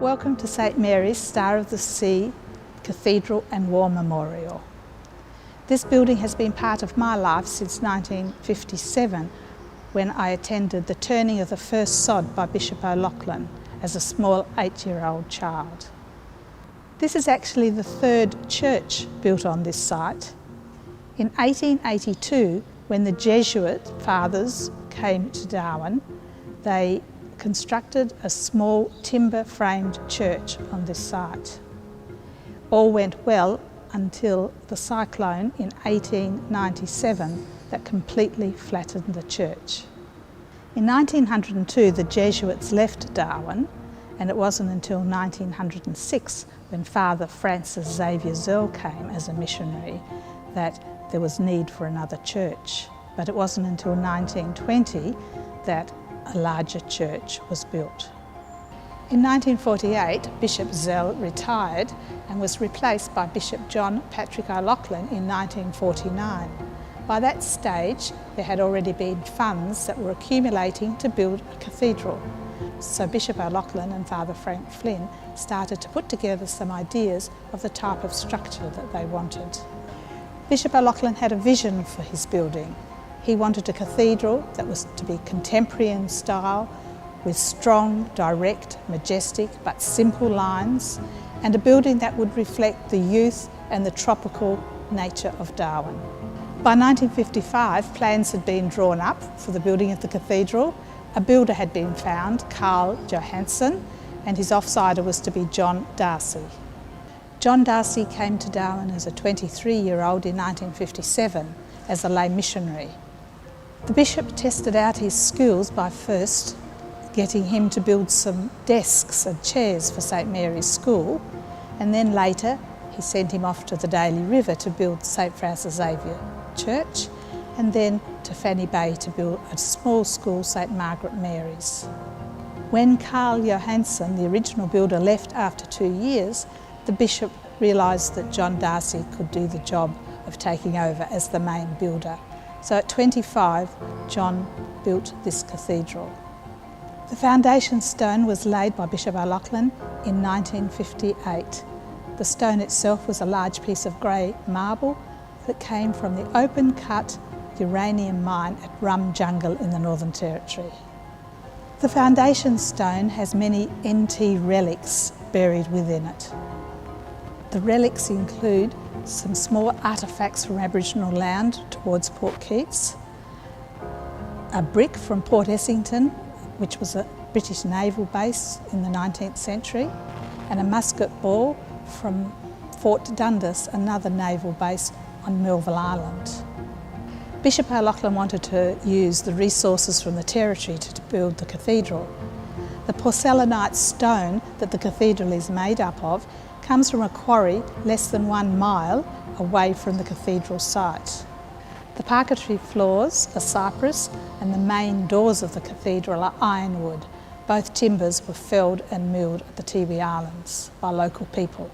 Welcome to St Mary's Star of the Sea Cathedral and War Memorial. This building has been part of my life since 1957, when I attended the turning of the first sod by Bishop O'Loughlin as a small 8-year-old child. This is actually the third church built on this site. In 1882, when the Jesuit fathers came to Darwin, they constructed a small timber-framed church on this site. All went well until the cyclone in 1897 that completely flattened the church. In 1902, the Jesuits left Darwin, and it wasn't until 1906, when Father Francis Xavier Zell came as a missionary, that there was need for another church. But it wasn't until 1920 that a larger church was built. In 1948, Bishop Zell retired and was replaced by Bishop John Patrick O'Loughlin in 1949. By that stage, there had already been funds that were accumulating to build a cathedral. So Bishop O'Loughlin and Father Frank Flynn started to put together some ideas of the type of structure that they wanted. Bishop O'Loughlin had a vision for his building. He wanted a cathedral that was to be contemporary in style, with strong, direct, majestic but simple lines, and a building that would reflect the youth and the tropical nature of Darwin. By 1955, plans had been drawn up for the building of the cathedral. A builder had been found, Carl Johansson, and his offsider was to be John Darcy. John Darcy came to Darwin as a 23-year-old in 1957 as a lay missionary. The bishop tested out his skills by first getting him to build some desks and chairs for St Mary's School, and then later he sent him off to the Daly River to build St Francis Xavier Church, and then to Fanny Bay to build a small school, St Margaret Mary's. When Carl Johansson, the original builder, left after 2 years, the bishop realised that John Darcy could do the job of taking over as the main builder. So at 25, John built this cathedral. The foundation stone was laid by Bishop O'Loughlin in 1958. The stone itself was a large piece of grey marble that came from the open-cut uranium mine at Rum Jungle in the Northern Territory. The foundation stone has many NT relics buried within it. The relics include some small artefacts from Aboriginal land towards Port Keats, a brick from Port Essington, which was a British naval base in the 19th century, and a musket ball from Fort Dundas, another naval base on Melville Island. Bishop O'Loughlin wanted to use the resources from the territory to build the cathedral. The porcelainite stone that the cathedral is made up of comes from a quarry less than 1 mile away from the cathedral site. The parquetry floors are cypress, and the main doors of the cathedral are ironwood. Both timbers were felled and milled at the Tiwi Islands by local people.